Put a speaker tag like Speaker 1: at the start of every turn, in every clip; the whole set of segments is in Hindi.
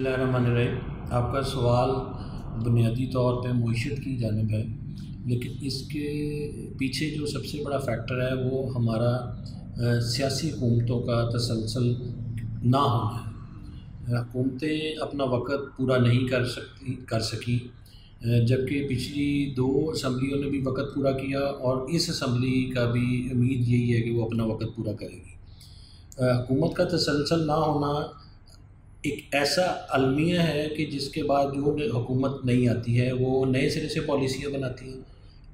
Speaker 1: बिस्मिल्लाहिर्रहमानिर्रहीम। आपका सवाल बुनियादी तौर पे मईशत की जानिब है, लेकिन इसके पीछे जो सबसे बड़ा फैक्टर है वो हमारा सियासी हुकूमतों का तसलसल ना होना है। हुकूमतें अपना वक़्त पूरा नहीं कर सकी, जबकि पिछली 2 असम्बलियों ने भी वक़्त पूरा किया और इस असम्बली का भी उम्मीद यही है कि वो अपना वक़्त पूरा करेगी। हुकूमत का तसलसल ना होना एक ऐसा अलमिया है कि जिसके बाद जो हुकूमत नहीं आती है वो नए सिरे से पॉलिसियाँ बनाती है,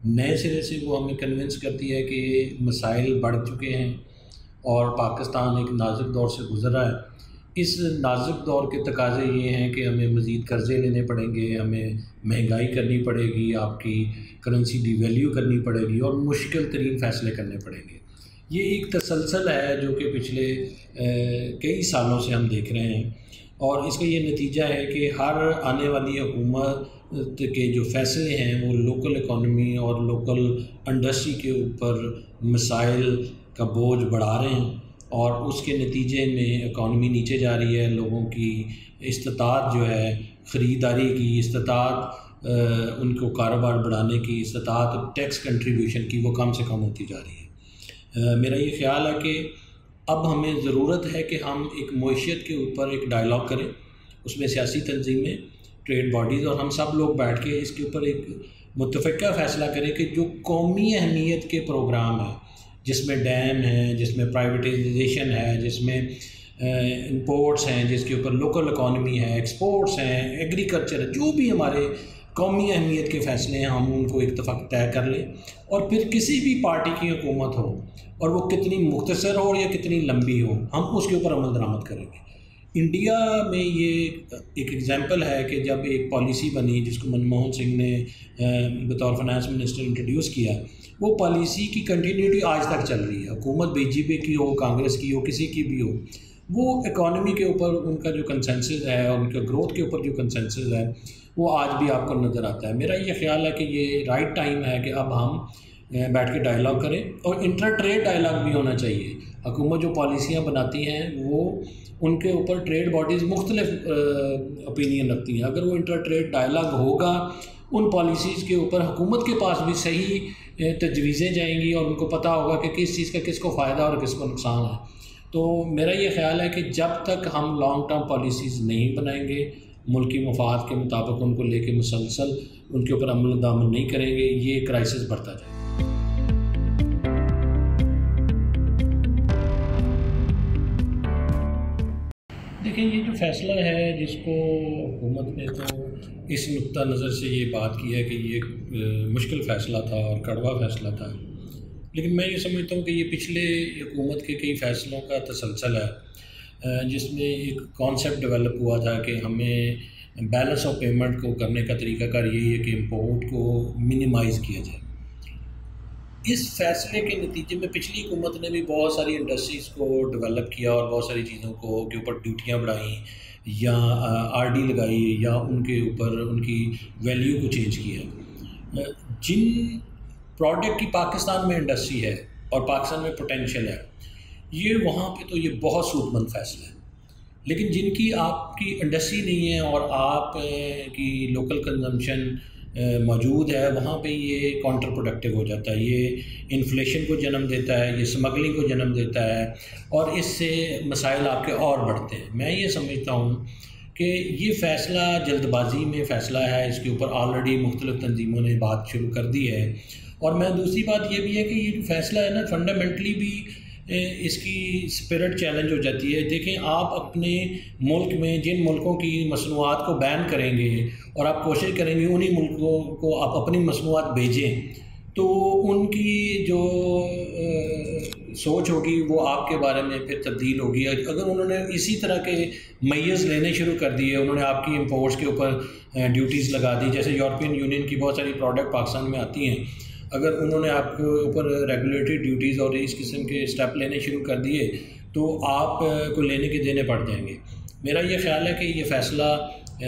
Speaker 1: नए सिरे से वो हमें कन्विंस करती है कि मसाइल बढ़ चुके हैं और पाकिस्तान एक नाजुक दौर से गुज़र रहा है। इस नाजुक दौर के तकाज़े ये हैं कि हमें मज़ीद कर्ज़े लेने पड़ेंगे, हमें महंगाई करनी पड़ेगी, आपकी करेंसी डिवैल्यू करनी पड़ेगी और मुश्किल तरीन फ़ैसले करने पड़ेंगे। ये एक तसलसल है जो कि पिछले कई सालों से हम देख रहे हैं और इसका ये नतीजा है कि हर आने वाली हुकूमत के जो फ़ैसले हैं वो लोकल इकॉनमी और लोकल इंडस्ट्री के ऊपर मसाइल का बोझ बढ़ा रहे हैं और उसके नतीजे में इकॉनमी नीचे जा रही है। लोगों की इस्तिताअत जो है ख़रीदारी की, इस्तिताअत उनको कारोबार बढ़ाने की, इस्तिताअत टैक्स कंट्रीब्यूशन की वो कम से कम होती जा रही है। मेरा ये ख़्याल है कि अब हमें ज़रूरत है कि हम एक मईशत के ऊपर एक डायलॉग करें, उसमें सियासी तंजीमें, ट्रेड बॉडीज़ और हम सब लोग बैठ के इसके ऊपर एक मुत्तफ़िक़ा फ़ैसला करें कि जो कौमी अहमियत के प्रोग्राम हैं, जिसमें डैम है, जिसमें प्राइवेटाइजेशन है, जिसमें इंपोर्ट्स हैं, जिसके ऊपर लोकल इकॉनमी है, एक्सपोर्ट्स हैं, एग्रीकल्चर है, जो भी हमारे कौमी अहमियत के फ़ैसले हैं हम उनको इत्तफ़ाक़ तय कर लें और फिर किसी भी पार्टी की हुकूमत हो और वो कितनी मुख्तसर हो या कितनी लंबी हो, हम उसके ऊपर अमल दरामद करेंगे। इंडिया में ये एक एग्ज़ाम्पल है कि जब एक पॉलिसी बनी जिसको मनमोहन सिंह ने बतौर फाइनेंस मिनिस्टर इंट्रोड्यूस किया, वो पॉलिसी की कंटिन्यूटी आज तक चल रही है। हुकूमत बीजेपी की हो, कांग्रेस की हो, किसी की भी हो, वो इकॉनमी के ऊपर उनका जो कंसेंसस है और उनके ग्रोथ के ऊपर जो कंसेंसस है वो आज भी आपको नज़र आता है। मेरा ये ख़्याल है कि ये राइट टाइम है कि अब हम बैठ के डायलॉग करें और इंटर ट्रेड डायलॉग भी होना चाहिए। हुकूमत जो पॉलिसियाँ बनाती हैं वो उनके ऊपर ट्रेड बॉडीज़ मुख्तलिफ ओपिनियन रखती हैं। अगर वो इंटर ट्रेड डायलॉग होगा उन पॉलिसीज़ के ऊपर हुकूमत के पास भी सही तजवीज़ें जाएंगी और उनको पता होगा कि किस चीज़ का किसको फ़ायदा और किसको नुकसान है। तो मेरा ये ख़्याल है कि जब तक हम लॉन्ग टर्म पॉलिसीज़ नहीं बनाएंगे, मुल्की मफाद के मुताबिक उनको लेके मुसलसल उनके ऊपर अमल दरामद नहीं करेंगे, ये क्राइसिस बढ़ता जाएगा। देखिए, ये जो फ़ैसला है जिसको हुकूमत ने तो इस नुक्ता नज़र से ये बात की है कि ये मुश्किल फ़ैसला था और कड़वा फ़ैसला था, लेकिन मैं ये समझता हूँ कि ये पिछले हुकूमत के कई फ़ैसलों का तसलसल है जिसमें एक कॉन्सेप्ट डेवलप हुआ था कि हमें बैलेंस ऑफ पेमेंट को करने का तरीक़ाकार यही है कि इंपोर्ट को मिनिमाइज़ किया जाए। इस फ़ैसले के नतीजे में पिछली हुकूमत ने भी बहुत सारी इंडस्ट्रीज़ को डेवलप किया और बहुत सारी चीज़ों को के ऊपर ड्यूटियाँ बढ़ाई या आरडी लगाई या उनके ऊपर उनकी वैल्यू को चेंज किया। जिन प्रोडक्ट की पाकिस्तान में इंडस्ट्री है और पाकिस्तान में पोटेंशियल है, ये वहाँ पे तो ये बहुत सूदमंद फ़ैसला है, लेकिन जिनकी आपकी इंडस्ट्री नहीं है और आप की लोकल कंजम्पशन मौजूद है, वहाँ पे ये काउंटर प्रोडक्टिव हो जाता है। ये इन्फ्लेशन को जन्म देता है, ये स्मगलिंग को जन्म देता है और इससे मसाइल आपके और बढ़ते हैं। मैं ये समझता हूँ कि ये फ़ैसला जल्दबाजी में फ़ैसला है, इसके ऊपर ऑलरेडी मुख्तलिफ़ तंजीमों ने बात शुरू कर दी है और मैं दूसरी बात ये भी है कि ये जो फ़ैसला है ना, फंडामेंटली भी इसकी स्पिरिट चैलेंज हो जाती है। देखें, आप अपने मुल्क में जिन मुल्कों की मसनूआत को बैन करेंगे और आप कोशिश करेंगे उन्हीं मुल्कों को आप अपनी मसनूआत भेजें, तो उनकी जो सोच होगी वो आपके बारे में फिर तब्दील होगी। अगर उन्होंने इसी तरह के मैयर्स लेने शुरू कर दिए, उन्होंने आपकी इंपोर्ट्स के ऊपर ड्यूटीज़ लगा दी, जैसे यूरोपियन यूनियन की बहुत सारी प्रोडक्ट पाकिस्तान में आती हैं, अगर उन्होंने आपके ऊपर रेगुलेटरी ड्यूटीज़ और इस किस्म के स्टेप लेने शुरू कर दिए तो आप को लेने के देने पड़ जाएंगे। मेरा ये ख़्याल है कि ये फ़ैसला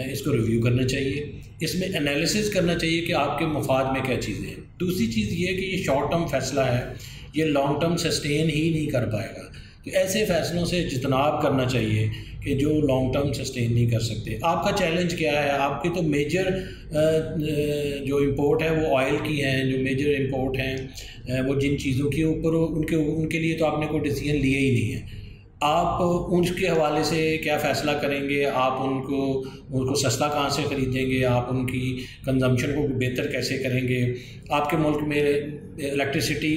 Speaker 1: इसको रिव्यू करना चाहिए, इसमें एनालिसिस करना चाहिए कि आपके मफाद में क्या चीज़ें हैं। दूसरी चीज़ ये है कि ये शॉर्ट टर्म फ़ैसला है, ये लॉन्ग टर्म सस्टेन ही नहीं कर पाएगा। तो ऐसे फ़ैसलों से इज्तनाब करना चाहिए कि जो लॉन्ग टर्म सस्टेन नहीं कर सकते। आपका चैलेंज क्या है? आपकी तो मेजर जो इंपोर्ट है वो ऑयल की हैं, जो मेजर इंपोर्ट हैं वो जिन चीज़ों के ऊपर उनके लिए तो आपने कोई डिसीजन लिए ही नहीं है। आप उसके हवाले से क्या फ़ैसला करेंगे? आप उनको सस्ता कहाँ से ख़रीदेंगे? आप उनकी कंजम्पशन को बेहतर कैसे करेंगे? आपके मुल्क में इलेक्ट्रिसिटी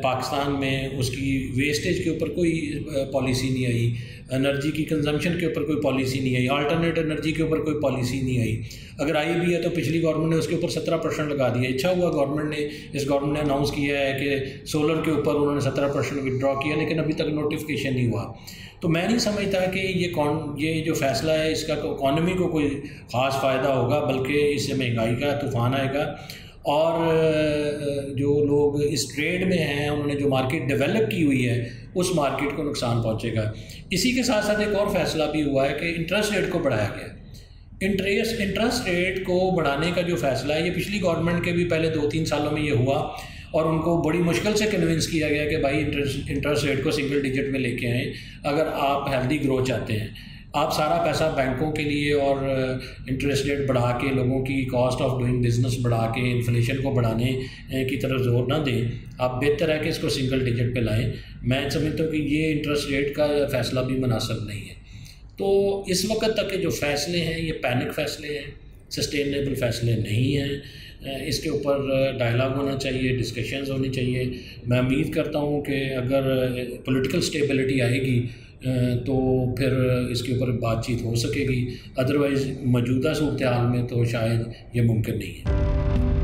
Speaker 1: पाकिस्तान में उसकी वेस्टेज के ऊपर कोई पॉलिसी नहीं आई, एनर्जी की कंजम्पशन के ऊपर कोई पॉलिसी नहीं आई, अल्टरनेट एनर्जी के ऊपर कोई पॉलिसी नहीं आई। अगर आई भी है तो पिछली गवर्नमेंट ने उसके ऊपर 17% लगा दिया। अच्छा हुआ इस गवर्नमेंट ने अनाउंस किया है कि सोलर के ऊपर उन्होंने 17% विड्रॉ किया, लेकिन अभी तक नोटिफिकेशन नहीं हुआ। तो मैं नहीं समझता कि ये जो फ़ैसला है इसका इकॉनमी को कोई ख़ास फ़ायदा होगा, बल्कि इससे महंगाई का तूफ़ान आएगा और जो लोग इस ट्रेड में हैं उन्होंने जो मार्केट डेवलप की हुई है उस मार्केट को नुकसान पहुंचेगा। इसी के साथ साथ एक और फैसला भी हुआ है कि इंटरेस्ट रेट को बढ़ाया गया। इंटरेस्ट रेट को बढ़ाने का जो फ़ैसला है ये पिछली गवर्नमेंट के भी पहले 2-3 सालों में ये हुआ और उनको बड़ी मुश्किल से कन्विंस किया गया कि भाई इंटरेस्ट रेट को सिंगल डिजिट में लेके आएँ अगर आप हेल्दी ग्रोथ चाहते हैं। आप सारा पैसा बैंकों के लिए और इंटरेस्ट रेट बढ़ा के लोगों की कॉस्ट ऑफ डूइंग बिज़नेस बढ़ा के इन्फ्लेशन को बढ़ाने की तरफ जोर ना दें। आप बेहतर है कि इसको सिंगल डिजिट पे लाएं। मैं समझता हूँ कि ये इंटरेस्ट रेट का फ़ैसला भी मुनासिब नहीं है। तो इस वक्त तक के जो फ़ैसले हैं ये पैनिक फ़ैसले हैं, सस्टेनेबल फ़ैसले नहीं हैं। इसके ऊपर डायलॉग होना चाहिए, डिस्कशंस होनी चाहिए। मैं उम्मीद करता हूँ कि अगर पॉलिटिकल स्टेबिलिटी आएगी तो फिर इसके ऊपर बातचीत हो सकेगी, अदरवाइज़ मौजूदा सूरत हाल में तो शायद ये मुमकिन नहीं है।